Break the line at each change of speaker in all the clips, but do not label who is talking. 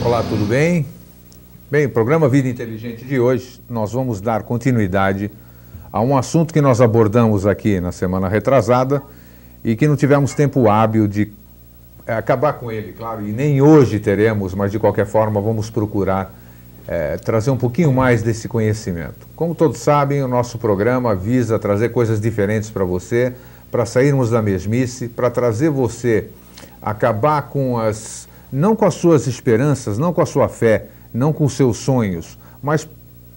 Olá, tudo bem? Bem, o programa Vida Inteligente de hoje, nós vamos dar continuidade a um assunto que nós abordamos aqui na semana retrasada e que não tivemos tempo hábil de acabar com ele, claro, e nem hoje teremos, mas de qualquer forma vamos procurar trazer um pouquinho mais desse conhecimento. Como todos sabem, o nosso programa visa trazer coisas diferentes para você, para sairmos da mesmice, para trazer você acabar com não com as suas esperanças, não com a sua fé, não com os seus sonhos, mas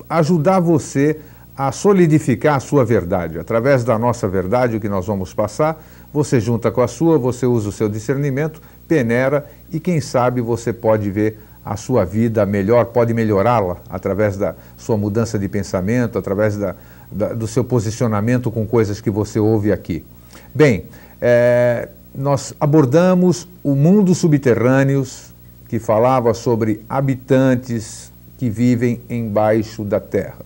ajudar você a solidificar a sua verdade. Através da nossa verdade, o que nós vamos passar, você junta com a sua, você usa o seu discernimento, peneira e quem sabe você pode ver a sua vida melhor, pode melhorá-la através da sua mudança de pensamento, através do seu posicionamento com coisas que você ouve aqui. Bem, nós abordamos o mundo subterrâneos, que falava sobre habitantes que vivem embaixo da terra.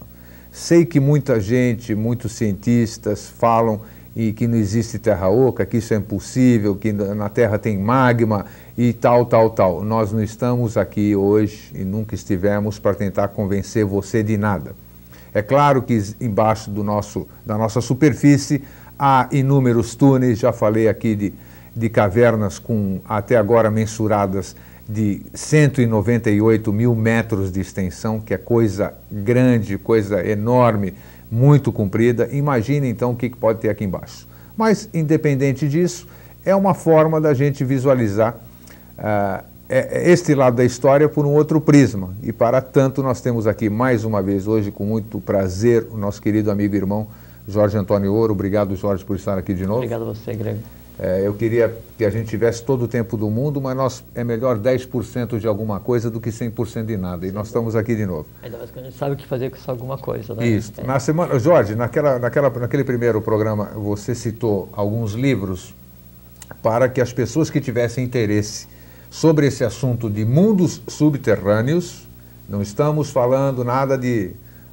Sei que muita gente, muitos cientistas falam que não existe terra oca, que isso é impossível, que na terra tem magma e tal. Nós não estamos aqui hoje e nunca estivemos para tentar convencer você de nada. É claro que embaixo da nossa superfície há inúmeros túneis, já falei aqui de cavernas com até agora mensuradas de 198 mil metros de extensão, que é coisa grande, coisa enorme, muito comprida. Imagine então o que pode ter aqui embaixo. Mas, independente disso, é uma forma da gente visualizar este lado da história por um outro prisma. E para tanto nós temos aqui mais uma vez hoje, com muito prazer, o nosso querido amigo e irmão Jorge Antônio Ouro. Obrigado, Jorge, por estar aqui de novo.
Obrigado a você, Greg.
Eu queria que a gente tivesse todo o tempo do mundo, mas é melhor 10% de alguma coisa do que 100% de nada. E nós estamos aqui de novo.
Ainda mais que a gente sabe o que fazer com essa alguma coisa, né?
Isso. Na semana, Jorge, naquele primeiro programa, você citou alguns livros para que as pessoas que tivessem interesse sobre esse assunto de mundos subterrâneos, não estamos falando nada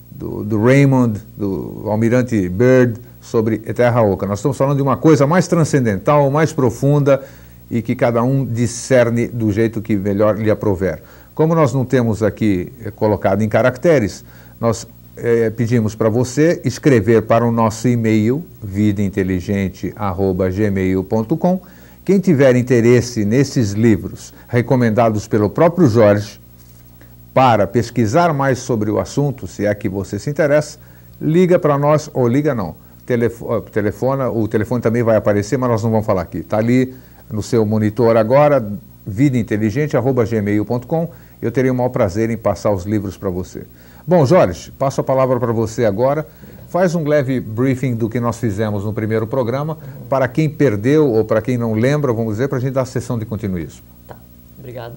do Raymond, do Almirante Byrd, sobre Terra Oca. Nós estamos falando de uma coisa mais transcendental, mais profunda e que cada um discerne do jeito que melhor lhe aprouver. Como nós não temos aqui colocado em caracteres, nós pedimos para você escrever para o nosso e-mail, vidainteligente@gmail.com. Quem tiver interesse nesses livros recomendados pelo próprio Jorge para pesquisar mais sobre o assunto, se é que você se interessa, liga para nós, ou liga não. Telefona, o telefone também vai aparecer, mas nós não vamos falar aqui. Está ali no seu monitor agora, vidainteligente@gmail.com. Eu terei o maior prazer em passar os livros para você. Bom, Jorge, passo a palavra para você agora. Faz um leve briefing do que nós fizemos no primeiro programa, para quem perdeu ou para quem não lembra, vamos dizer, para a gente dar a sessão de continuismo.
Tá, obrigado.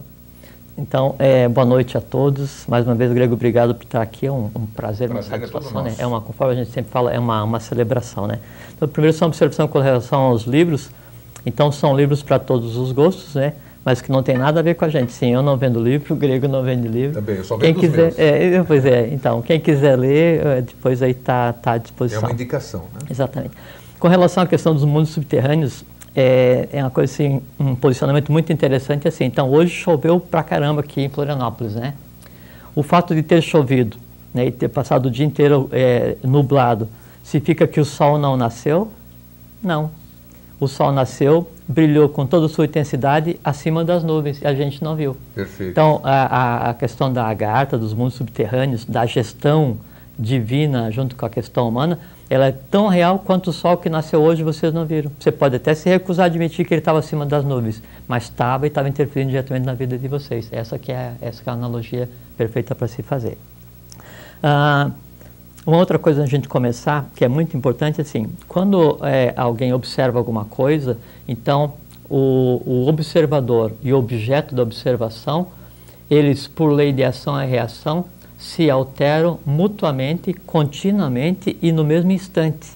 Então, boa noite a todos. Mais uma vez, Grego, obrigado por estar aqui. É um prazer, uma satisfação, né? Conforme a gente sempre fala, é uma celebração, né? Então, primeiro, só uma observação com relação aos livros. Então, são livros para todos os gostos, né? Mas que não tem nada a ver com a gente. Sim, eu não vendo livro, o Grego não vende livro.
Também, eu só vendo os meus.
Pois é, então, quem quiser ler, depois aí está à disposição.
É uma indicação, né?
Exatamente. Com relação à questão dos mundos subterrâneos, é uma coisa assim, um posicionamento muito interessante assim. Então, hoje choveu pra caramba aqui em Florianópolis, né? O fato de ter chovido, né, e ter passado o dia inteiro nublado, significa que o sol não nasceu? Não. O sol nasceu, brilhou com toda a sua intensidade acima das nuvens e a gente não viu.
Perfeito.
Então, a questão da Agartha, dos mundos subterrâneos, da gestão divina junto com a questão humana, ela é tão real quanto o sol que nasceu hoje vocês não viram. Você pode até se recusar a admitir que ele estava acima das nuvens, mas estava e estava interferindo diretamente na vida de vocês. Essa que é a analogia perfeita para se fazer. Uma outra coisa antes de a gente começar, que é muito importante, assim, quando alguém observa alguma coisa, então o observador e o objeto da observação, eles, por lei de ação e reação, se alteram mutuamente, continuamente e no mesmo instante.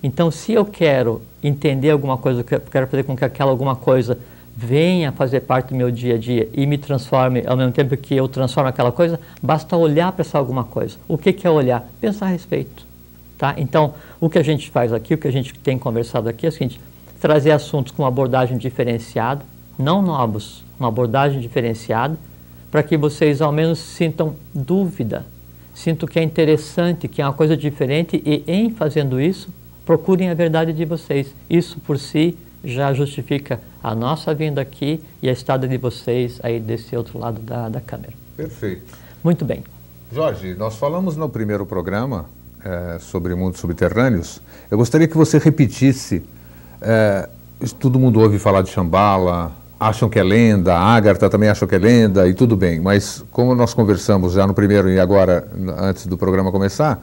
Então, se eu quero entender alguma coisa, eu quero fazer com que aquela alguma coisa venha fazer parte do meu dia a dia e me transforme ao mesmo tempo que eu transformo aquela coisa, basta olhar para essa alguma coisa. O que é olhar? Pensar a respeito. Tá? Então, o que a gente faz aqui, o que a gente tem conversado aqui é o seguinte: trazer assuntos com uma abordagem diferenciada, não novos, uma abordagem diferenciada, para que vocês ao menos sintam dúvida, sintam que é interessante, que é uma coisa diferente e em fazendo isso, procurem a verdade de vocês. Isso por si já justifica a nossa vinda aqui e a estada de vocês aí desse outro lado da câmera.
Perfeito.
Muito bem.
Jorge, nós falamos no primeiro programa sobre mundos subterrâneos. Eu gostaria que você repetisse. Todo mundo ouve falar de Shambhala, acham que é lenda, a Agartha também acham que é lenda, e tudo bem. Mas como nós conversamos já no primeiro e agora, antes do programa começar,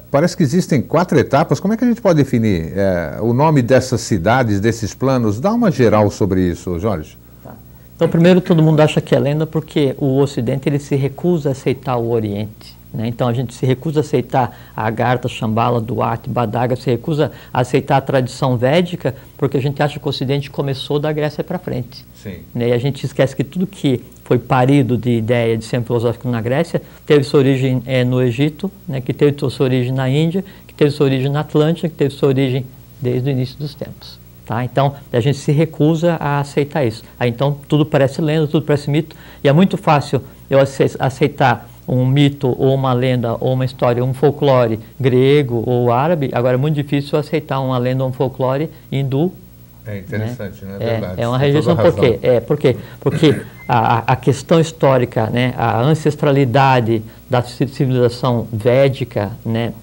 parece que existem 4 etapas. Como é que a gente pode definir o nome dessas cidades, desses planos? Dá uma geral sobre isso, Jorge.
Tá. Então, primeiro, todo mundo acha que é lenda porque o Ocidente ele se recusa a aceitar o Oriente. Né? Então, a gente se recusa a aceitar a Agartha, Shambhala, Duat, Badaga, se recusa a aceitar a tradição védica porque a gente acha que o Ocidente começou da Grécia para frente.
Sim.
Né? E a gente esquece que tudo que foi parido de ideia de centro filosófico na Grécia teve sua origem no Egito, né? Que teve sua origem na Índia, que teve sua origem na Atlântida, que teve sua origem desde o início dos tempos. Tá? Então, a gente se recusa a aceitar isso. Aí, então, tudo parece lenda, tudo parece mito, e é muito fácil eu aceitar um mito, ou uma lenda, ou uma história, um folclore grego ou árabe. Agora, é muito difícil aceitar uma lenda ou um folclore hindu.
É interessante, né? Verdade.
É uma rejeição. Por quê? Porque a questão histórica, né, a ancestralidade da civilização védica, né,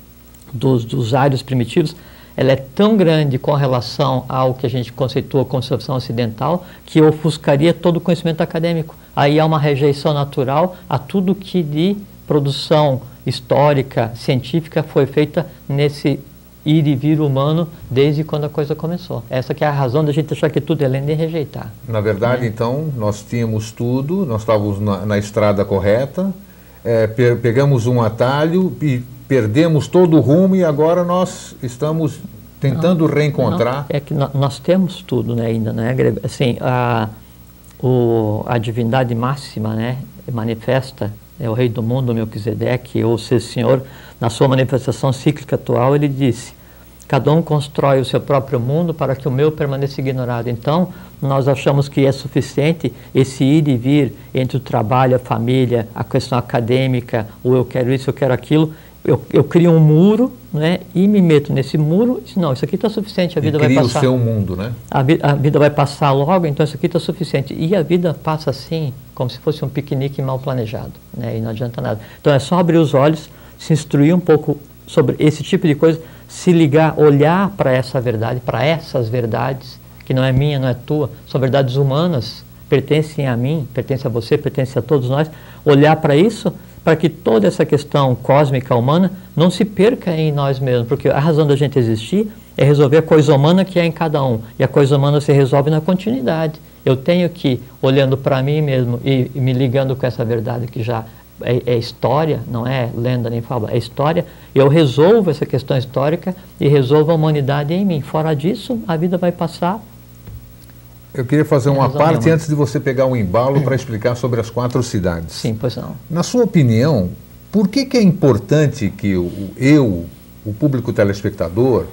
dos ários primitivos, ela é tão grande com relação ao que a gente conceitua como concepção ocidental que ofuscaria todo o conhecimento acadêmico. Aí há uma rejeição natural a tudo que de produção histórica, científica foi feita nesse ir e vir humano desde quando a coisa começou. Essa que é a razão da gente achar que tudo é lenda e rejeitar.
Na verdade, então, nós tínhamos tudo, nós estávamos na estrada correta, pegamos um atalho e perdemos todo o rumo e agora nós estamos tentando reencontrar.
Não, é que nós temos tudo, né, ainda, né, assim, a divindade máxima, né, manifesta, é o rei do mundo, Melquisedeque, ou seja, Senhor, na sua manifestação cíclica atual, ele disse: cada um constrói o seu próprio mundo para que o meu permaneça ignorado. Então, nós achamos que é suficiente esse ir e vir entre o trabalho, a família, a questão acadêmica, ou eu quero isso, eu quero aquilo. Eu crio um muro, né, e me meto nesse muro e digo, não, isso aqui está suficiente, a vida vai passar.
Cria o seu mundo, né?
A vida vai passar logo, então isso aqui está suficiente. E a vida passa assim, como se fosse um piquenique mal planejado, né, e não adianta nada. Então é só abrir os olhos, se instruir um pouco sobre esse tipo de coisa, se ligar, olhar para essa verdade, para essas verdades, que não é minha, não é tua, são verdades humanas, pertencem a mim, pertencem a você, pertencem a todos nós, olhar para isso, para que toda essa questão cósmica humana não se perca em nós mesmos, porque a razão da gente existir é resolver a coisa humana que é em cada um, e a coisa humana se resolve na continuidade. Eu tenho que, olhando para mim mesmo e me ligando com essa verdade que já é história, não é lenda nem fábula, é história, eu resolvo essa questão histórica e resolvo a humanidade em mim. Fora disso, a vida vai passar.
Eu queria fazer uma parte antes de você pegar um embalo para explicar sobre as 4 cidades.
Sim, pois não.
Na sua opinião, por que é importante que o público telespectador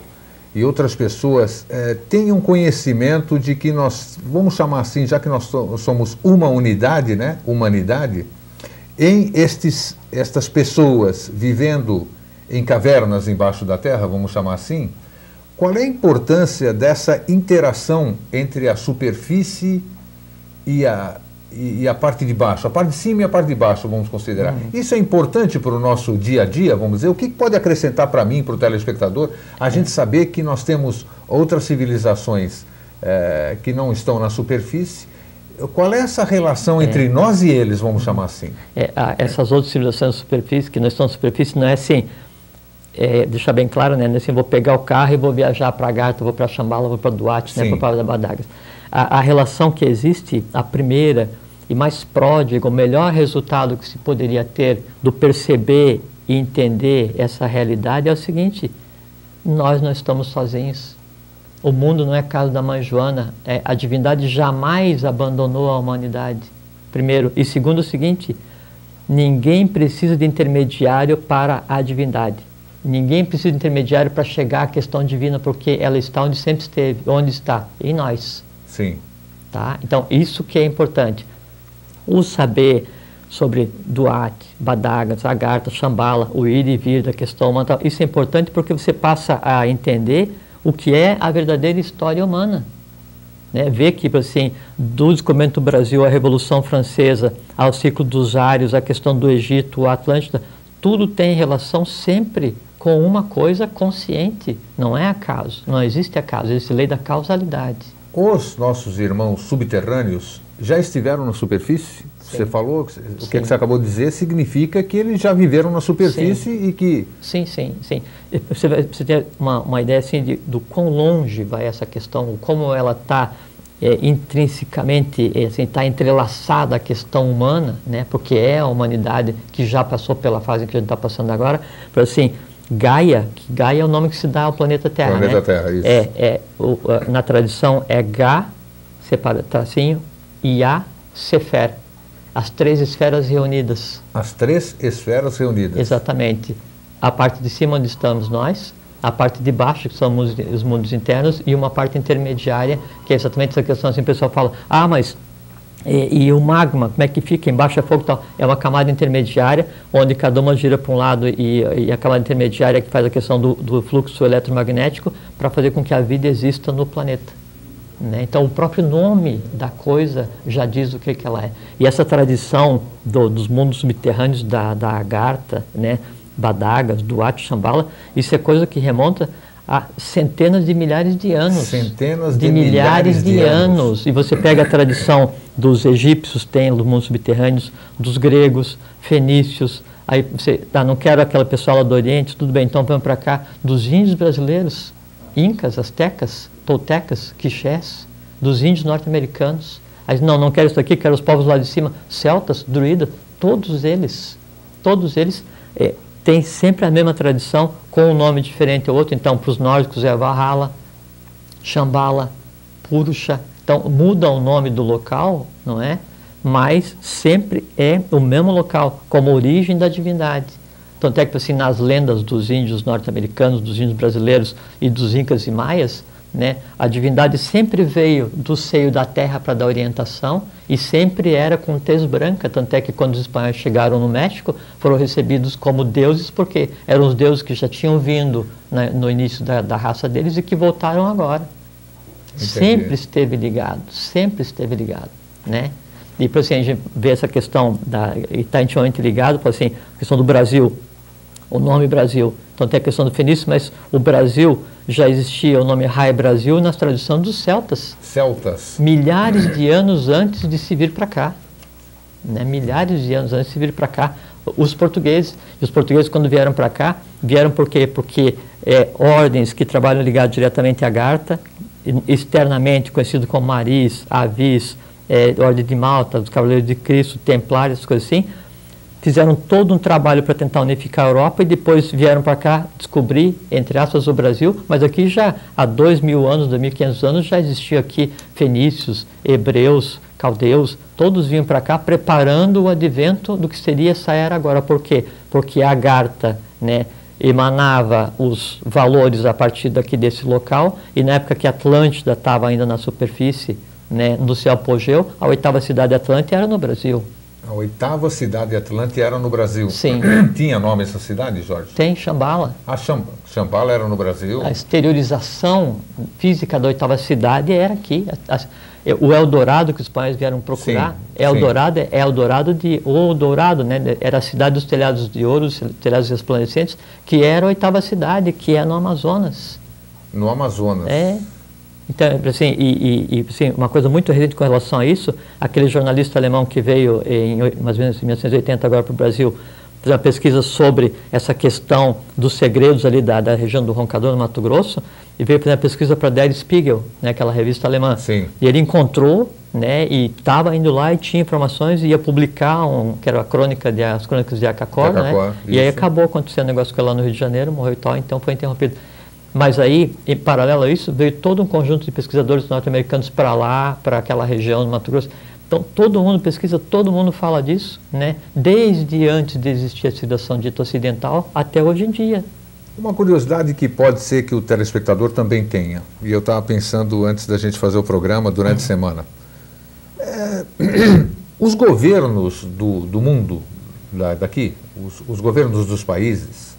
e outras pessoas tenham conhecimento de que nós, vamos chamar assim, já que nós somos uma unidade, né, humanidade, em estas pessoas vivendo em cavernas embaixo da terra, vamos chamar assim, qual é a importância dessa interação entre a superfície e a parte de baixo, a parte de cima e a parte de baixo, vamos considerar? Isso é importante para o nosso dia a dia, vamos dizer? O que pode acrescentar para mim, para o telespectador, a gente saber que nós temos outras civilizações que não estão na superfície? Qual é essa relação entre nós e eles, vamos chamar assim?
Essas outras civilizações na superfície, que não estão na superfície, não é assim... deixar bem claro, né? Assim, vou pegar o carro e vou viajar para Agartha, vou para Shambhala, vou para Duat, né? Vou para Badagas. A relação que existe, a primeira e mais pródiga, o melhor resultado que se poderia ter do perceber e entender essa realidade é o seguinte: nós não estamos sozinhos. O mundo não é casa da mãe Joana. A divindade jamais abandonou a humanidade, primeiro. E segundo o seguinte, ninguém precisa de intermediário para a divindade. Ninguém precisa de intermediário para chegar à questão divina, porque ela está onde sempre esteve. Onde está? Em nós.
Sim.
Tá? Então, isso que é importante. O saber sobre Duarte, Badagas, Agartha, Shambhala, o ir e vir da questão humana, isso é importante porque você passa a entender o que é a verdadeira história humana. Né? Ver que, assim, do descobrimento do Brasil, a Revolução Francesa, ao ciclo dos Ários, a questão do Egito, a Atlântida, tudo tem relação sempre com uma coisa consciente, não é acaso, não existe acaso, existe lei da causalidade.
Os nossos irmãos subterrâneos já estiveram na superfície? Sim. Você falou, o que você acabou de dizer significa que eles já viveram na superfície. Sim. E que... Sim.
Você tem uma ideia assim do quão longe vai essa questão, como ela está intrinsecamente, assim, está entrelaçada à questão humana, né? Porque é a humanidade que já passou pela fase que a gente está passando agora. Por assim, Gaia é o nome que se dá ao planeta Terra.
Planeta, né? Terra, isso.
Na tradição é Ga, separa tracinho, e A, Sefer. As 3 esferas reunidas.
As 3 esferas reunidas.
Exatamente. A parte de cima onde estamos nós, a parte de baixo, que são os mundos internos, e uma parte intermediária, que é exatamente essa questão, assim, o pessoal fala, mas e o magma, como é que fica? Embaixo é fogo e tal. É uma camada intermediária, onde cada uma gira para um lado, e a camada intermediária que faz a questão do fluxo eletromagnético, para fazer com que a vida exista no planeta. Né? Então, o próprio nome da coisa já diz o que ela é. E essa tradição dos mundos subterrâneos da Agartha, né? Badagas, Duarte, Shambhala, isso é coisa que remonta a centenas de milhares de anos.
Centenas de milhares de anos.
E você pega a tradição dos egípcios, tem dos mundos subterrâneos, dos gregos, fenícios, aí você, não quero aquela pessoa lá do Oriente, tudo bem, então vamos para cá, dos índios brasileiros, incas, astecas, toltecas, quixés, dos índios norte-americanos. Aí não quero isso aqui, quero os povos lá de cima, celtas, druidas, todos eles têm sempre a mesma tradição, com um nome diferente ou outro. Então, para os nórdicos é Valhalla, Shambhala, Purusha. Então, muda o nome do local, não é? Mas sempre é o mesmo local, como origem da divindade. Tanto é que, assim, nas lendas dos índios norte-americanos, dos índios brasileiros e dos incas e maias, né, a divindade sempre veio do seio da terra para dar orientação e sempre era com tez branca. Tanto é que quando os espanhóis chegaram no México, foram recebidos como deuses, porque eram os deuses que já tinham vindo, né, no início da raça deles e que voltaram agora. Entendi. Sempre esteve ligado, né? E por assim, a gente vê essa questão, e está intimamente ligado, por assim, a questão do Brasil, o nome Brasil. Então tem a questão do fenício, mas o Brasil já existia o nome Rai Brasil nas tradições dos celtas.
Celtas.
Milhares de anos antes de se vir para cá. Né? Milhares de anos antes de se vir para cá. Os portugueses. E os portugueses, quando vieram para cá, vieram por quê? Porque ordens que trabalham ligados diretamente à Agartha, externamente conhecido como Maris, Avis, Ordem de Malta, dos Cavaleiros de Cristo, Templários, essas coisas assim, fizeram todo um trabalho para tentar unificar a Europa e depois vieram para cá descobrir, entre aspas, o Brasil, mas aqui já há 2.000 anos, 2.500 anos, já existia aqui fenícios, hebreus, caldeus, todos vinham para cá preparando o advento do que seria essa era agora. Por quê? Porque a Agartha, né, emanava os valores a partir daqui desse local, e na época que a Atlântida estava ainda na superfície, né, no seu apogeu, a 8ª cidade Atlântica era no Brasil.
A 8ª cidade Atlântica era no Brasil.
Sim.
Tinha nome essa cidade, Jorge?
Tem, Shambhala.
Shambhala era no Brasil?
A exteriorização física da 8ª cidade era aqui. O Eldorado que os espanhóis vieram procurar, sim, Eldorado sim. É Eldorado de Ouro Dourado, né? Era a cidade dos telhados de ouro, os telhados resplandecentes, que era a 8ª cidade, que é no Amazonas.
No Amazonas.
Então, assim, assim, uma coisa muito recente com relação a isso, aquele jornalista alemão que veio mais ou menos em 1980 agora para o Brasil, fazer uma pesquisa sobre essa questão dos segredos ali da região do Roncador, no Mato Grosso, e veio fazer uma pesquisa para Der Spiegel, né, aquela revista alemã.
Sim.
E ele encontrou, né, e estava indo lá e tinha informações e ia publicar, que era as crônicas de Acacor, né? E aí acabou acontecendo um negócio com ele lá no Rio de Janeiro, morreu e tal, então foi interrompido. Mas aí, em paralelo a isso, veio todo um conjunto de pesquisadores norte-americanos para lá, para aquela região do Mato Grosso. Então, todo mundo pesquisa, todo mundo fala disso, né? Desde antes de existir a civilização dita ocidental até hoje em dia.
Uma curiosidade que pode ser que o telespectador também tenha, e eu estava pensando antes da gente fazer o programa, durante a semana. Os governos do mundo, daqui, os governos dos países,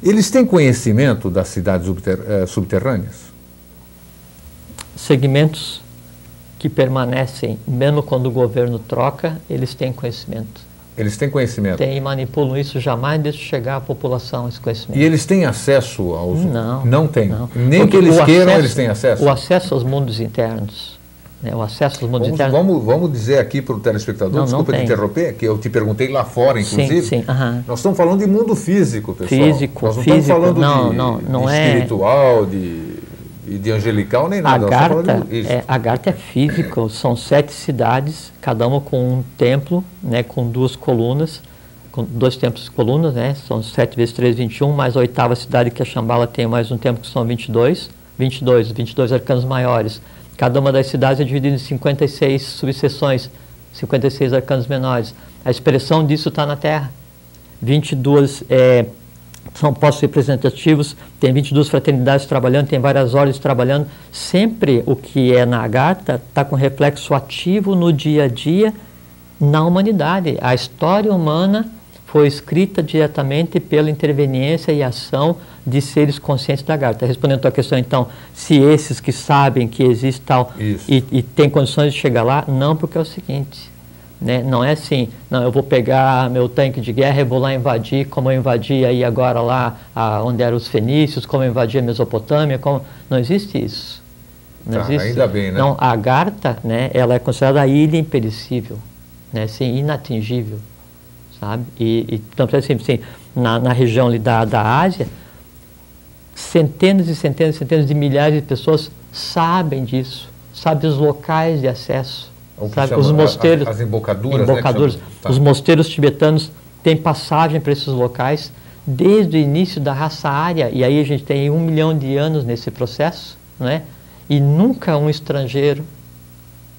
eles têm conhecimento das cidades subterrâneas?
Segmentos que permanecem, mesmo quando o governo troca, eles têm conhecimento.
Eles têm conhecimento?
Tem e manipulam isso, jamais deixam chegar à população esse conhecimento.
E eles têm acesso aos...
Não.
Não têm?
Não.
Nem
Porque
que eles queiram, eles têm acesso?
O acesso aos mundos internos. Né, o acesso aos mundos internos...
Vamos dizer aqui para o telespectador, desculpa te interromper, que eu te perguntei lá fora, inclusive.
Sim,
nós estamos falando de mundo físico, pessoal.
Físico,
nós não estamos falando
não
de espiritual, de angelical, nem nada.
Agartha é físico, são 7 cidades, cada uma com um templo, né, com 2 colunas, com 2 templos e colunas, né, são 7 vezes 3, 21, mais a 8ª cidade, que é Shambhala, tem mais um templo, que são 22 arcanos maiores. Cada uma das cidades é dividida em 56 subseções, 56 arcanos menores. A expressão disso está na Terra. 22 são postos representativos, tem 22 fraternidades trabalhando, tem várias ordens trabalhando. Sempre o que é na Agartha está com reflexo ativo no dia a dia na humanidade. A história humana foi escrita diretamente pela interveniência e ação de seres conscientes da Agartha. Respondendo a tua questão, então, se esses que sabem que existe tal e têm condições de chegar lá, não, porque é o seguinte... Né? Não é assim, não, eu vou pegar meu tanque de guerra e vou lá invadir, como eu invadi aí agora lá onde eram os fenícios, como eu invadi a Mesopotâmia, não existe isso. Não existe.
Ainda bem, né?
Não, a Agartha, né, ela é considerada a ilha imperecível, né, assim, inatingível, sabe? Então, assim, na região ali da Ásia, centenas e centenas de milhares de pessoas sabem disso, sabem os locais de acesso. Os mosteiros,
as embocaduras, né,
os mosteiros tibetanos têm passagem para esses locais desde o início da raça ária, e aí a gente tem 1 milhão de anos nesse processo, né? E nunca um estrangeiro,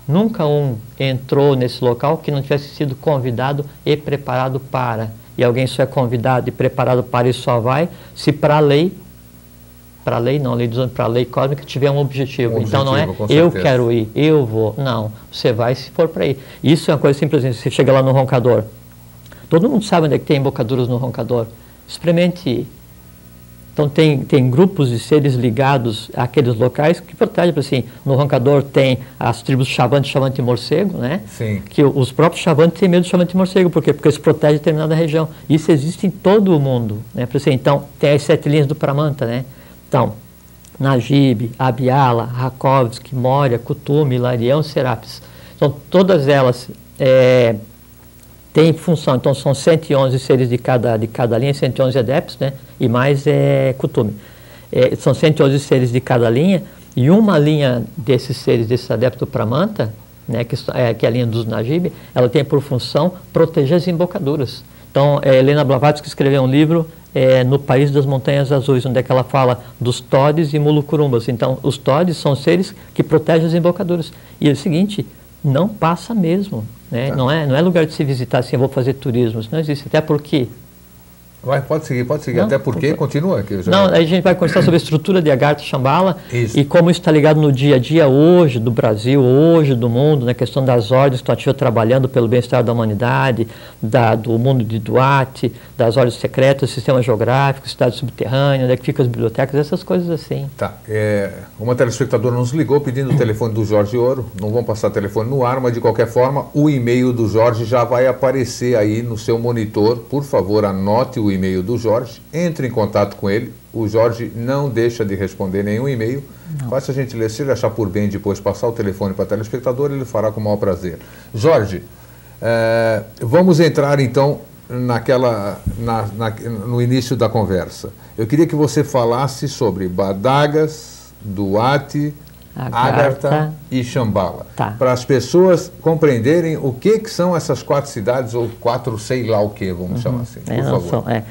nunca um entrou nesse local que não tivesse sido convidado e preparado para. E alguém só é convidado e preparado para e só vai se para a lei para a lei cósmica tiver um objetivo. Então não é eu quero ir, eu vou. Não, você vai se for para ir. Isso é uma coisa simples, você chega lá no roncador. Todo mundo sabe onde é que tem embocaduras no roncador. Experimente ir. Então tem grupos de seres ligados àqueles locais que protegem, assim, no roncador tem as tribos Chavante e Morcego, né?
Sim.
Que os próprios Chavantes têm medo de Chavante e Morcego, por quê? Porque eles protegem determinada região. Isso existe em todo o mundo, né? Assim, então tem as 7 linhas do Pramanta, né? Então, Najib, Abhyala, Rakovsky, Moria, Kutum, Hilarião, Serapis. Então, todas elas têm função. Então, são 111 seres de cada linha, 111 adeptos, né? E mais Kutum. São 111 seres de cada linha, e uma linha desses seres, desses adeptos do Pramanta, né, que é a linha dos Najib, ela tem por função proteger as embocaduras. Então, Helena Blavatsky escreveu um livro no País das Montanhas Azuis, onde é que ela fala dos todes e mulucurumbas. Então, os todes são seres que protegem as embocaduras. E é o seguinte, não passa mesmo. Né? Tá. Não é lugar de se visitar assim, eu vou fazer turismo. Isso não existe, até porque...
Pode seguir, não, até porque continua. Que
Não, aí a gente vai conversar sobre a estrutura de Agartha Shambhala e como isso está ligado no dia a dia hoje do Brasil, hoje do mundo, na questão das ordens que estão ativas trabalhando pelo bem-estar da humanidade, do mundo de Duarte, das ordens secretas, sistema geográfico, cidade subterrânea, onde é que ficam as bibliotecas, essas coisas assim.
Tá. Uma telespectadora nos ligou pedindo o telefone do Jorge Ouro, não vão passar telefone no ar, mas de qualquer forma o e-mail do Jorge já vai aparecer aí no seu monitor. Por favor, anote o e-mail do Jorge, entre em contato com ele. O Jorge não deixa de responder nenhum e-mail. Faça a gentileza, se ele achar por bem depois passar o telefone para o telespectador, ele fará com o maior prazer. Jorge, vamos entrar então no início da conversa. Eu queria que você falasse sobre Badagas, Duarte, Agartha e Shambhala.
Tá.
Para as pessoas compreenderem o que são essas 4 cidades, ou 4 sei lá o que, vamos chamar assim, por favor.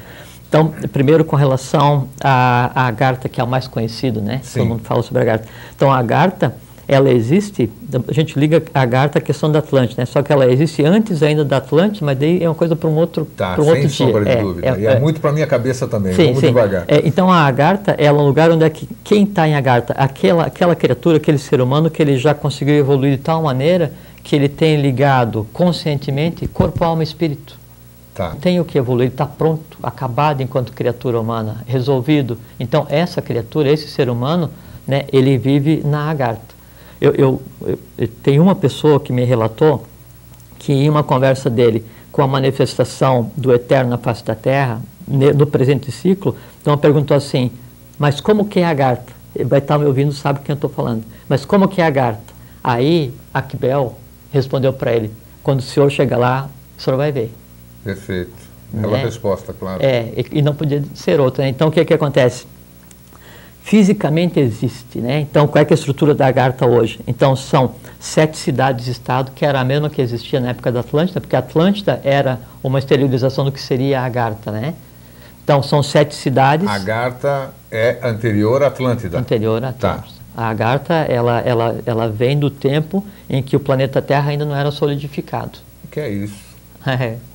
Então, primeiro com relação a Agartha, que é o mais conhecido, né?
Sim.
Todo mundo fala sobre a Agartha. Então, a Agartha, ela existe, a gente liga a Agartha à questão da Atlântida, né? Só que ela existe antes ainda da Atlântida, mas daí é uma coisa para um outro dia.
Sem sombra de dúvida. E é muito para a minha cabeça também, vamos devagar.
Então, a Agartha é um lugar onde quem está em Agartha, aquela criatura, aquele ser humano que ele já conseguiu evoluir de tal maneira que ele tem ligado conscientemente corpo, alma e espírito.
Tá.
Tem o que evoluir, está pronto, acabado enquanto criatura humana, resolvido. Então, essa criatura, esse ser humano, né, ele vive na Agartha. Eu tenho uma pessoa que me relatou que em uma conversa dele com a manifestação do Eterno na face da Terra, no presente ciclo, então perguntou assim, mas como que é a Agartha? Ele vai estar me ouvindo, sabe quem eu estou falando. Mas como que é a Agartha? Aí, Akbel respondeu para ele, quando o senhor chegar lá, o senhor vai ver.
Perfeito. Bela resposta, claro.
E não podia ser outra. Né? Então, o que acontece? Fisicamente existe, né? Então, qual é, que é a estrutura da Agartha hoje? Então, são 7 cidades-estado, que era a mesma que existia na época da Atlântida, porque a Atlântida era uma exteriorização do que seria a Agartha, né? Então, são 7 cidades...
A Agartha é anterior à Atlântida.
Anterior à Atlântida.
Tá.
A Agartha, ela vem do tempo em que o planeta Terra ainda não era solidificado.
O que é isso?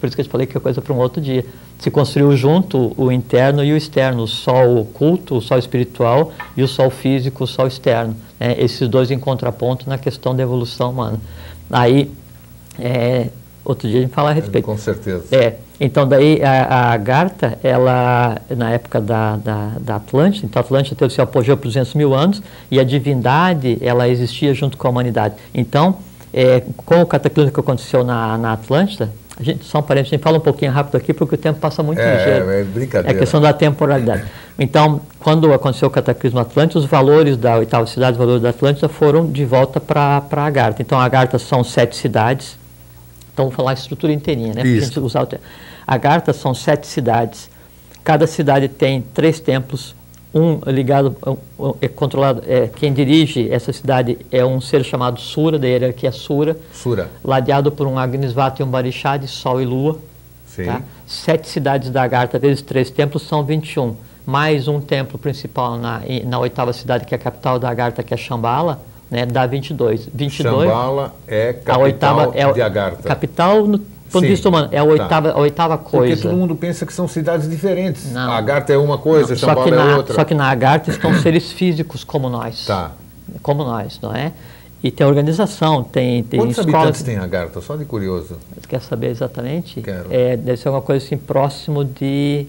Por isso que eu te falei que é coisa para um outro dia. Se construiu junto o interno e o externo, o sol oculto, o sol espiritual, e o sol físico, o sol externo. Né? Esses dois em contraponto na questão da evolução humana. Aí, outro dia a gente fala a respeito.
Com certeza.
Então, daí a Agartha, ela, na época da Atlântida, então a Atlântida teve seu apogeu por 200 mil anos, e a divindade, ela existia junto com a humanidade. Então, com o cataclismo que aconteceu na Atlântida, só um parênteses, a gente fala um pouquinho rápido aqui, porque o tempo passa muito ligeiro.
É brincadeira.
É a questão da temporalidade. Então, quando aconteceu o cataclismo Atlântida, os valores da 8ª cidade, os valores da Atlântida foram de volta para a Agartha. Então, a Agartha são 7 cidades. Então, vou falar a estrutura inteirinha, né?
Isso.
A gente usar o tempo. A Agartha são 7 cidades. Cada cidade tem 3 templos. Um ligado, é controlado, quem dirige essa cidade é um ser chamado Sura, da hierarquia Sura.
Sura.
Ladeado por um Agnisvata e um Barixá de Sol e Lua.
Sim.
Tá? 7 cidades da Agartha vezes 3 templos são 21. Mais um templo principal na 8ª cidade, que é a capital da Agartha, que é Shambhala, né, dá 22.
Shambhala é capital de Agartha.
Capital no ponto de vista humano, é a oitava coisa.
Porque todo mundo pensa que são cidades diferentes.
Não.
A Agartha é uma coisa, Shambhala é outra.
Só que na Agartha estão seres físicos como nós.
Tá.
Como nós, não é? E tem organização, tem
Quantos
escolas...
habitantes tem a Agartha? Só de curioso.
Quer saber exatamente?
Quero.
Deve ser alguma coisa assim próximo de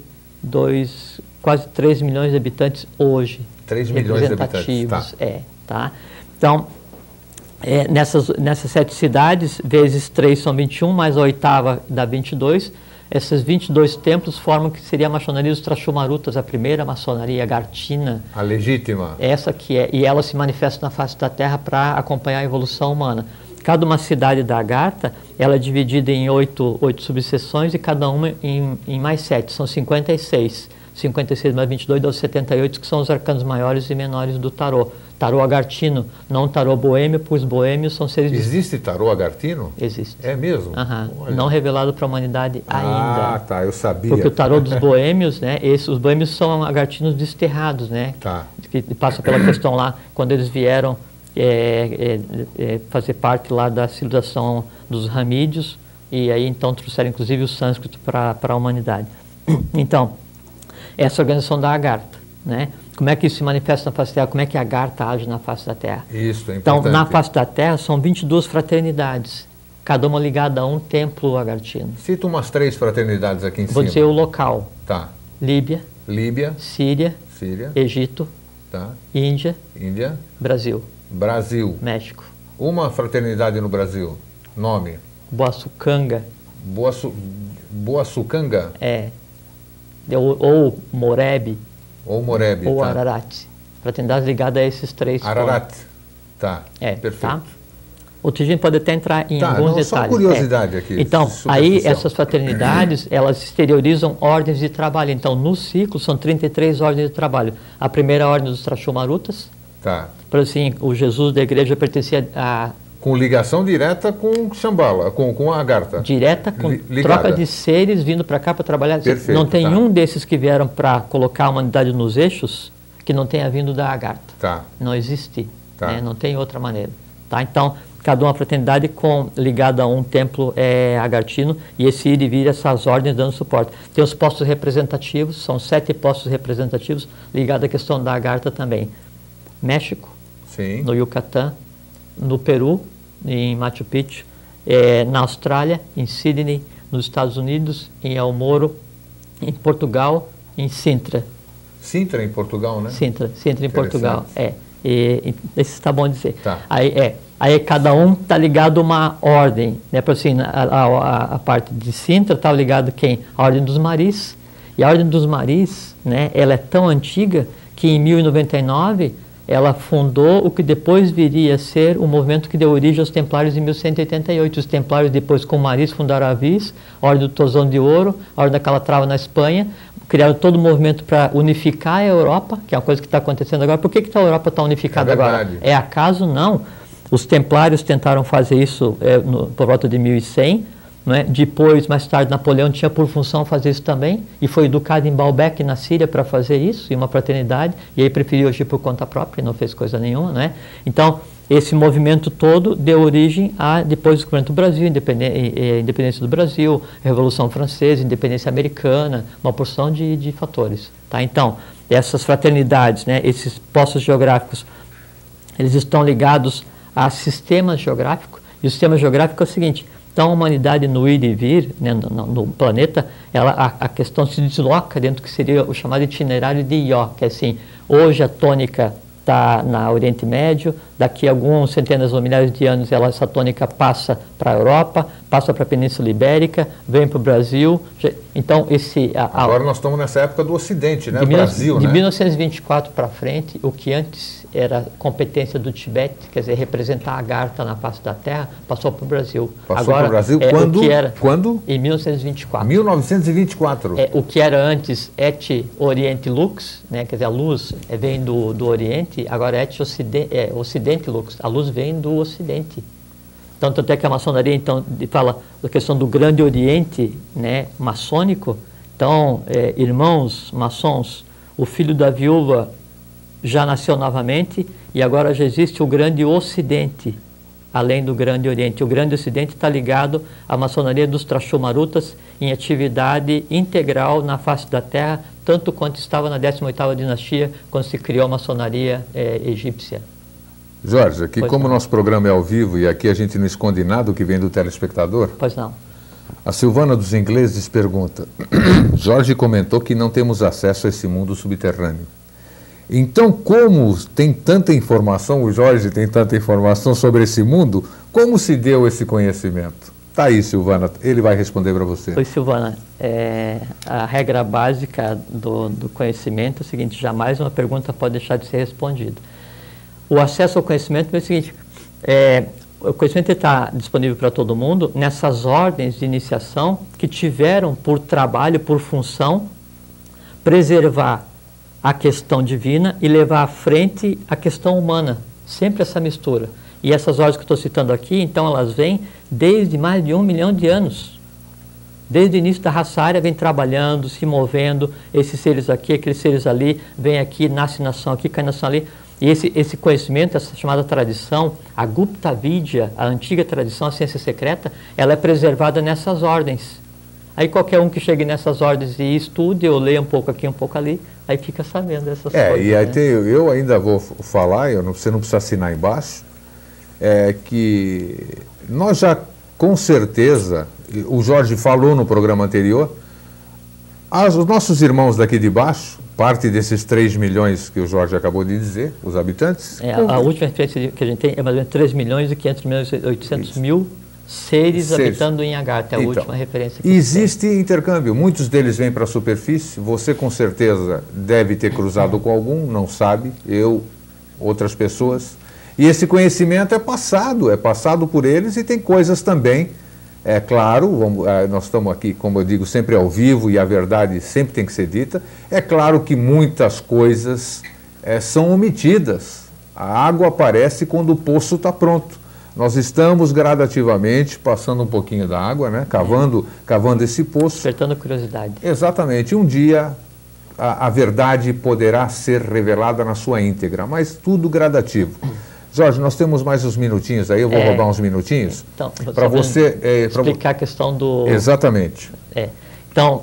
quase 3 milhões de habitantes hoje.
3 milhões de habitantes, tá.
Tá? Então, nessas 7 cidades, vezes 3 são 21, mais a 8ª dá 22. Esses 22 templos formam o que seria a maçonaria dos Trashumarutas, a primeira maçonaria agartina.
A legítima.
Essa que é, e ela se manifesta na face da Terra para acompanhar a evolução humana. Cada uma cidade da Agartha, ela é dividida em 8 subseções, e cada uma em mais 7, são 56. 56 mais 22 dá os 78, que são os arcanos maiores e menores do tarô. Tarô agartino, não tarô boêmio, pois os boêmios são seres...
Existe tarô agartino?
Existe.
É mesmo?
Não revelado para a humanidade ainda.
Ah, tá, eu sabia.
Porque o tarô dos boêmios, né, os boêmios são agartinos desterrados, né?
Tá.
Que passa pela questão lá, quando eles vieram fazer parte lá da civilização dos Ramídeos, e aí então trouxeram inclusive o sânscrito para a humanidade. Então, essa organização da Agartha, né? Como é que isso se manifesta na face da Terra? Como é que a Agartha age na face da Terra?
Isso, é importante.
Então, na face da Terra são 22 fraternidades, cada uma ligada a um templo agartino.
Cita umas 3 fraternidades aqui em cima.
Vou dizer o local.
Tá.
Líbia, Síria, Egito,
tá.
Índia,
Brasil.
México.
Uma fraternidade no Brasil. Nome?
Boaçucanga.
Boaçucanga?
Ou Morebe.
Ou Morebe,
ou
tá.
Ararat. Fraternidades ligadas a esses 3
Ararat,
pontos.
Tá, perfeito.
Tá? Outro dia a gente pode até entrar em alguns detalhes.
Só curiosidade aqui.
Então, aí essas fraternidades, elas exteriorizam ordens de trabalho. Então, no ciclo, são 33 ordens de trabalho. A primeira ordem dos Trashumarutas.
Tá.
Por assim, o Jesus da igreja pertencia a...
Com ligação direta com Shambhala, com a Agartha.
Direta, com troca de seres vindo para cá para trabalhar.
Perfeito,
não tem um desses que vieram para colocar a humanidade nos eixos que não tenha vindo da Agartha.
Tá.
Não existe.
Tá.
Né? Não tem outra maneira. Tá? Então, cada uma fraternidade ligada a um templo agartino, e esse ir e vir, essas ordens dando suporte. Tem os postos representativos, são 7 postos representativos ligados à questão da Agartha também. México,
Sim.
no Yucatán, no Peru, em Machu Picchu, na Austrália, em Sydney, nos Estados Unidos, em El Moro, em Portugal, em Sintra.
Sintra em Portugal, né?
Sintra em Portugal, esse está bom dizer.
Tá.
Aí cada um está ligado a uma ordem, né? Por assim, a parte de Sintra está ligado quem? A Ordem dos Maris. E a Ordem dos Maris, né, ela é tão antiga que em 1099 ela fundou o que depois viria a ser o movimento que deu origem aos Templários em 1188. Os Templários depois com Maris fundaram a Vis, a Ordem do Tozão de Ouro, a Ordem da Calatrava na Espanha, criaram todo o movimento para unificar a Europa, que é uma coisa que está acontecendo agora. Por que a Europa está unificada agora? É acaso? Não. Os Templários tentaram fazer isso por volta de 1100, né? Depois, mais tarde, Napoleão tinha por função fazer isso também, e foi educado em Baalbek, na Síria, para fazer isso, em uma fraternidade, e aí preferiu agir por conta própria e não fez coisa nenhuma, né? Então, esse movimento todo deu origem a, depois do descobrimento do Brasil, independência do Brasil, Revolução Francesa, independência americana, uma porção de fatores, tá? Então, essas fraternidades, né, esses postos geográficos, eles estão ligados a sistemas geográficos, e o sistema geográfico é o seguinte: então, a humanidade no ir e vir, né, no planeta, a questão se desloca dentro do que seria o chamado itinerário de Ió, que é assim, hoje a tônica está no Oriente Médio, daqui a alguns centenas ou milhares de anos essa tônica passa para a Europa, passa para a Península Ibérica, vem para o Brasil. Então,
agora nós estamos nessa época do Ocidente, né?
Brasil, de 1924 para frente, o que antes era competência do Tibete, quer dizer, representar a Agartha na face da Terra, passou para o Brasil.
Passou para o Brasil quando?
Em 1924.
1924.
O que era antes Et Oriente Lux, né, quer dizer, a luz vem do Oriente, agora Et Ocidente Lux, a luz vem do Ocidente. Então, tanto é que a maçonaria fala da questão do Grande Oriente, né, maçônico. Então, irmãos maçons, o filho da viúva já nasceu novamente e agora já existe o Grande Ocidente, além do Grande Oriente. O Grande Ocidente está ligado à maçonaria dos Trashumarutas em atividade integral na face da Terra, tanto quanto estava na 18ª dinastia, quando se criou a maçonaria egípcia.
Jorge, aqui como o nosso programa é ao vivo e aqui a gente não esconde nada do que vem do telespectador.
Pois não.
A Silvana dos Ingleses pergunta: Jorge comentou que não temos acesso a esse mundo subterrâneo. Então, como tem tanta informação, o Jorge tem tanta informação sobre esse mundo, como se deu esse conhecimento? Tá aí, Silvana, ele vai responder para você.
Oi, Silvana. A regra básica do conhecimento é o seguinte: jamais uma pergunta pode deixar de ser respondida. O acesso ao conhecimento é o seguinte: o conhecimento está disponível para todo mundo nessas ordens de iniciação que tiveram por trabalho, por função, preservar a questão divina e levar à frente a questão humana. Sempre essa mistura. E essas ordens que eu estou citando aqui, então, elas vêm desde mais de 1 milhão de anos. Desde o início da raça ária, vem trabalhando, se movendo, esses seres aqui, aqueles seres ali, vem aqui, nasce nação aqui, cai nação ali. E esse conhecimento, essa chamada tradição, a Gupta Vidya, a antiga tradição, a ciência secreta, ela é preservada nessas ordens. Aí qualquer um que chegue nessas ordens e estude, ou leia um pouco aqui, um pouco ali, aí fica sabendo dessas coisas.
E aí
né?
Eu ainda vou falar, você não precisa assinar embaixo, que nós já, com certeza, o Jorge falou no programa anterior, os nossos irmãos daqui de baixo, parte desses 3 milhões que o Jorge acabou de dizer, os habitantes...
A última referência que a gente tem é mais ou menos 3 milhões e 500 milhões e 800 mil seres habitando em Agartha, é a última referência que
existe intercâmbio, muitos deles vêm para a superfície, você com certeza deve ter cruzado com algum, não sabe, eu, outras pessoas, e esse conhecimento é passado por eles e tem coisas também, é claro, nós estamos aqui, como eu digo, sempre ao vivo e a verdade sempre tem que ser dita, é claro que muitas coisas são omitidas, a água aparece quando o poço está pronto. Nós estamos gradativamente passando um pouquinho da água, né? Cavando esse poço.
Despertando curiosidade.
Exatamente. Um dia a verdade poderá ser revelada na sua íntegra, mas tudo gradativo. Jorge, nós temos mais uns minutinhos aí, eu vou roubar uns minutinhos.
Então,
para você...
explicar a questão do...
Exatamente.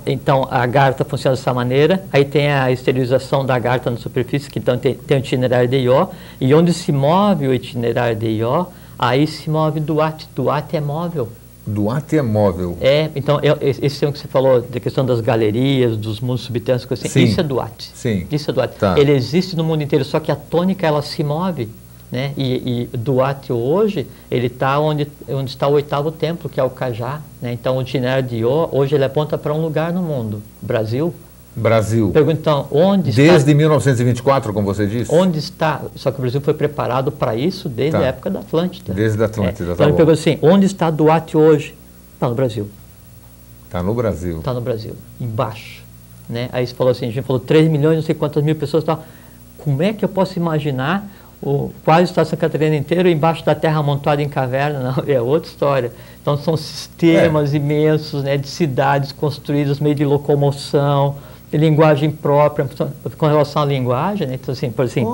Então, a Agartha funciona dessa maneira, aí tem a esterilização da Agartha na superfície, que então tem o itinerário de Ió, e onde se move o itinerário de Ió, Aí se move Duarte. Duarte é móvel.
Duarte é móvel.
Então, esse tema que você falou, da questão das galerias, dos mundos subterrâneos, assim,
sim,
isso é Duarte.
Sim.
Isso é Duarte.
Tá.
Ele existe no mundo inteiro, só que a tônica, ela se move, né? E Duarte hoje, ele está onde está o 8º templo, que é o Cajá, né? Então, o itinerário de hoje, ele aponta para um lugar no mundo, Brasil.
Brasil.
Pergunta, então, onde está...
Desde 1924, como você disse?
Onde está... Só que o Brasil foi preparado para isso desde a época da Atlântida.
Desde a Atlântida,
Então, ele perguntou assim, onde está Duarte hoje? Está no Brasil.
Está no Brasil.
Está no Brasil, embaixo. Né? Aí você falou assim, a gente falou 3 milhões, não sei quantas mil pessoas e tal. Como é que eu posso imaginar quase o estado de Santa Catarina inteiro embaixo da terra amontoada em caverna? Não, é outra história. Então são sistemas imensos, né, de cidades construídas meio de locomoção, de linguagem própria, com relação à linguagem, né? Então, assim, por assim,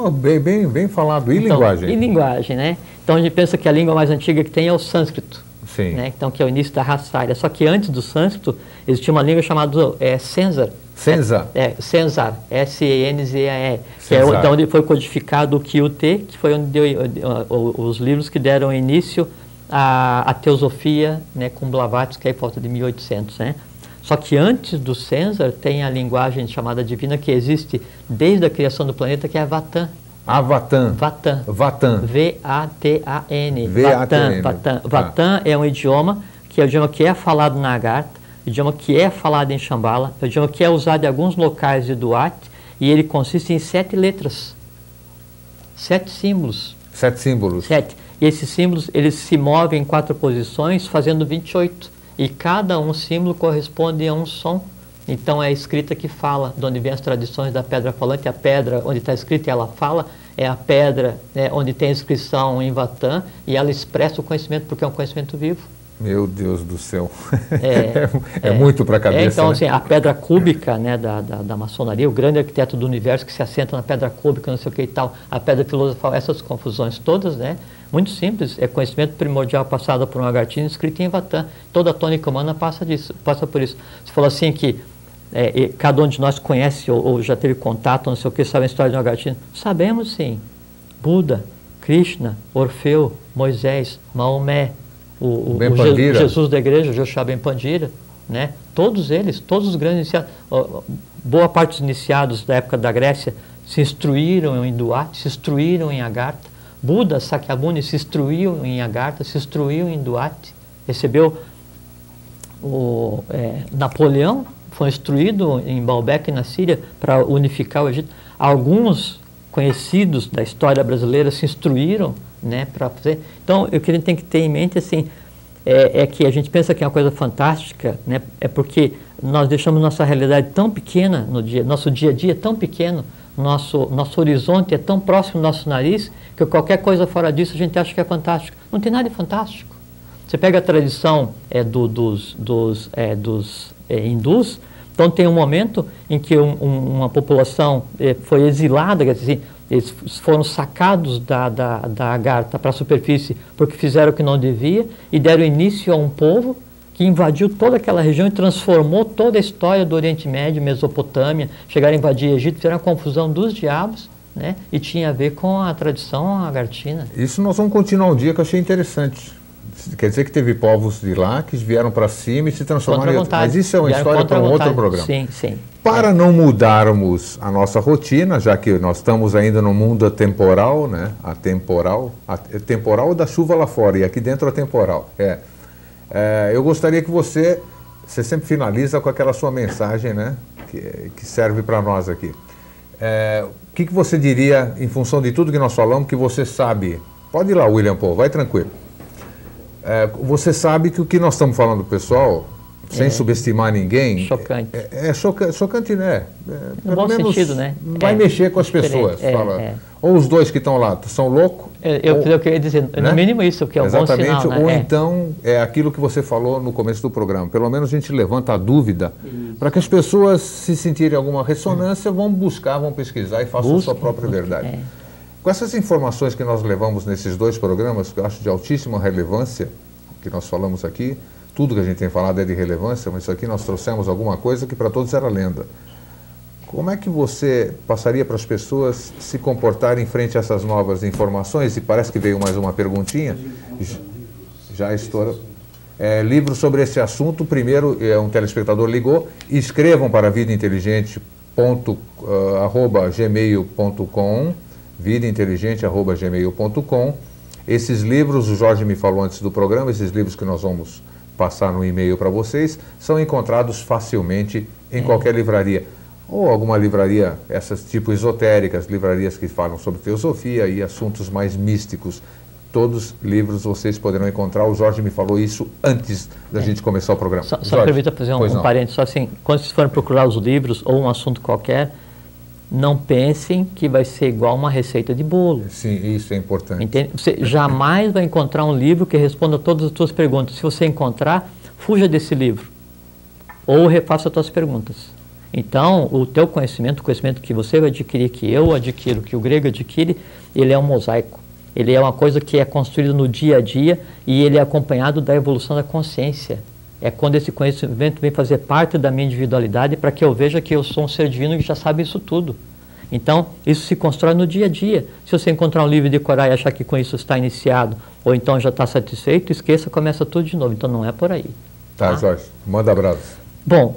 bem falado. E linguagem?
E linguagem, né? Então a gente pensa que a língua mais antiga que tem é o sânscrito.
Sim.
Né? Então, que é o início da raça ária. Só que antes do sânscrito, existia uma língua chamada Senzar.
Senzar?
Senzar, S-E-N-Z-A-R, que é onde foi codificado o Kyuté, que foi onde deu os livros que deram início à teosofia, né, com Blavatsky, que é por volta de 1800, né? Só que antes do Senzar tem a linguagem chamada divina que existe desde a criação do planeta, que é a Vatan.
Vatan.
Vatan.
Vatan.
V-A-T-A-N.
V-A-T-A-N.
Vatan. Vatan é um idioma que é o idioma que é falado na Agartha, idioma que é falado em Shambhala, é o idioma que é usado em alguns locais de Duarte, e ele consiste em 7 letras, 7 símbolos.
7 símbolos.
7. E esses símbolos, eles se movem em 4 posições, fazendo 28. E cada um símbolo corresponde a um som. Então é a escrita que fala, de onde vem as tradições da pedra falante. A pedra onde está escrita e ela fala, é a pedra, né, onde tem a inscrição em Vatan, e ela expressa o conhecimento, porque é um conhecimento vivo.
Meu Deus do céu. É muito para a cabeça.
Então,
né?
assim, a pedra cúbica, né, da maçonaria, o grande arquiteto do universo que se assenta na pedra cúbica, não sei o que e tal, a pedra filosofal, essas confusões todas, né? Muito simples, é conhecimento primordial passado por um Agartino escrito em Vatan. Toda a tônica humana passa por isso. Você falou assim que cada um de nós conhece ou já teve contato, não sei o que, sabe a história de um Agartino? Sabemos sim. Buda, Krishna, Orfeu, Moisés, Maomé, o Jesus da igreja, Joshua Ben Pandira, né? Todos eles, todos os grandes iniciados, boa parte dos iniciados da época da Grécia se instruíram em Duarte, se instruíram em Agartha. Buda, Sakyamuni se instruiu em Agartha, se instruiu em Duarte, recebeu Napoleão, foi instruído em Baalbek, na Síria, para unificar o Egito. Alguns conhecidos da história brasileira se instruíram, né, para fazer. Então, o que a gente tem que ter em mente assim, é que a gente pensa que é uma coisa fantástica, né, é porque nós deixamos nossa realidade tão pequena no dia, nosso dia a dia é tão pequeno, nosso horizonte é tão próximo do nosso nariz, que qualquer coisa fora disso a gente acha que é fantástico. Não tem nada de fantástico. Você pega a tradição dos hindus, então tem um momento em que uma população foi exilada, quer dizer, eles foram sacados da Agartha para a superfície porque fizeram o que não devia e deram início a um povo que invadiu toda aquela região e transformou toda a história do Oriente Médio, Mesopotâmia, chegaram a invadir Egito, fizeram a confusão dos diabos, né? E tinha a ver com a tradição agartina.
Isso nós vamos continuar um dia que eu achei interessante. Quer dizer que teve povos de lá que vieram para cima e se transformaram em outro. Mas isso é uma história para um outro programa.
Sim, sim.
Para não mudarmos a nossa rotina, já que nós estamos ainda no mundo atemporal, né? Atemporal da chuva lá fora e aqui dentro atemporal. Eu gostaria que você sempre finaliza com aquela sua mensagem, né? Que serve para nós aqui. O que você diria, em função de tudo que nós falamos, que você sabe? Pode ir lá, William Paul, vai tranquilo. Você sabe que o que nós estamos falando, pessoal, sem subestimar ninguém...
Chocante.
Chocante, né?
No bom sentido, né?
Vai mexer com as pessoas. Ou os dois que estão lá são loucos...
Eu queria dizer, né? No mínimo isso, que é um bom sinal.
Exatamente,
né?
Ou então é aquilo que você falou no começo do programa. Pelo menos a gente levanta a dúvida para que as pessoas, se sentirem alguma ressonância, vão buscar, vão pesquisar e façam a sua própria verdade. Com essas informações que nós levamos nesses 2 programas, que eu acho de altíssima relevância, que nós falamos aqui, tudo que a gente tem falado é de relevância, mas isso aqui nós trouxemos alguma coisa que para todos era lenda. Como é que você passaria para as pessoas se comportarem frente a essas novas informações? E parece que veio mais uma perguntinha. Já estourou. Livro sobre esse assunto. Primeiro, um telespectador ligou. Escrevam para vidainteligente@gmail.com, vidainteligente@gmail.com. Esses livros, o Jorge me falou antes do programa, esses livros que nós vamos passar no e-mail para vocês, são encontrados facilmente em qualquer livraria. Ou alguma livraria, essas tipo esotéricas, livrarias que falam sobre teosofia e assuntos mais místicos. Todos livros vocês poderão encontrar. O Jorge me falou isso antes da gente começar o programa.
Só permita fazer um parênteses. Só assim, quando vocês forem procurar os livros ou um assunto qualquer, não pensem que vai ser igual uma receita de bolo.
Sim, isso é importante.
Entende? Você jamais vai encontrar um livro que responda todas as suas perguntas. Se você encontrar, fuja desse livro. Ou refaça as suas perguntas. Então, o teu conhecimento, o conhecimento que você vai adquirir, que eu adquiro, que o grego adquire, ele é um mosaico. Ele é uma coisa que é construída no dia a dia e ele é acompanhado da evolução da consciência. É quando esse conhecimento vem fazer parte da minha individualidade para que eu veja que eu sou um ser divino que já sabe isso tudo. Então, isso se constrói no dia a dia. Se você encontrar um livro e decorar e achar que com isso está iniciado, ou então já está satisfeito, esqueça, começa tudo de novo. Então, não é por aí.
Tá, Jorge, manda abraço.
Bom,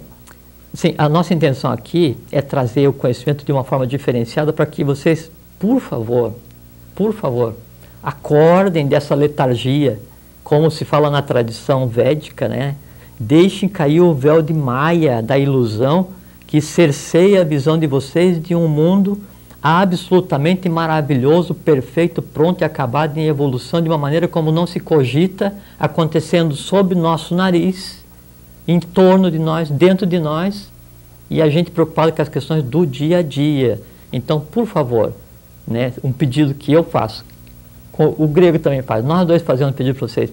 sim, a nossa intenção aqui é trazer o conhecimento de uma forma diferenciada para que vocês, por favor, acordem dessa letargia, como se fala na tradição védica, né? Deixem cair o véu de Maia, da ilusão, que cerceia a visão de vocês de um mundo absolutamente maravilhoso, perfeito, pronto e acabado em evolução de uma maneira como não se cogita, acontecendo sob nosso nariz, em torno de nós, dentro de nós, e a gente preocupado com as questões do dia a dia. Então, por favor, né, um pedido que eu faço, o grego também faz, nós dois fazemos um pedido para vocês,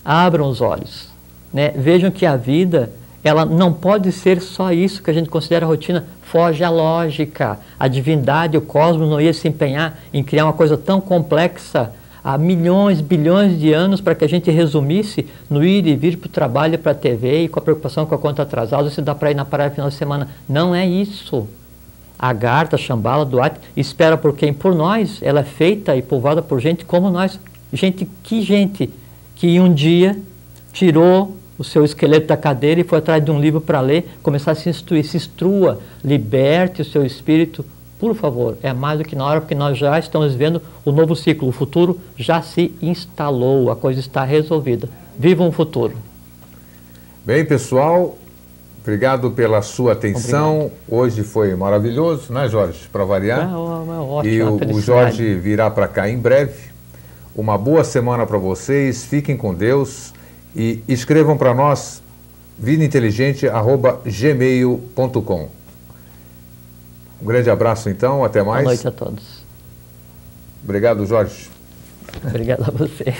abram os olhos, né, vejam que a vida, ela não pode ser só isso que a gente considera rotina, foge à lógica, a divindade, o cosmos não ia se empenhar em criar uma coisa tão complexa há milhões, bilhões de anos para que a gente resumisse no ir e vir para o trabalho, para a TV e com a preocupação com a conta atrasada, se dá para ir na praia no final de semana. Não é isso. A Agartha, a Shambhala, Duarte, espera por quem? Por nós. Ela é feita e povoada por gente como nós. Gente que um dia tirou o seu esqueleto da cadeira e foi atrás de um livro para ler, começar a se instruir, se instrua, liberte o seu espírito, por favor. É mais do que na hora, porque nós já estamos vendo o novo ciclo, o futuro já se instalou, a coisa está resolvida. Vivam o futuro.
Bem, pessoal, obrigado pela sua atenção. Obrigado. Hoje foi maravilhoso, né, Jorge? Para variar.
Ótimo,
e o Jorge virá para cá em breve. Uma boa semana para vocês, fiquem com Deus e escrevam para nós vidainteligente@gmail.com. Um grande abraço então, até mais.
Boa noite a todos.
Obrigado, Jorge.
Obrigado a você.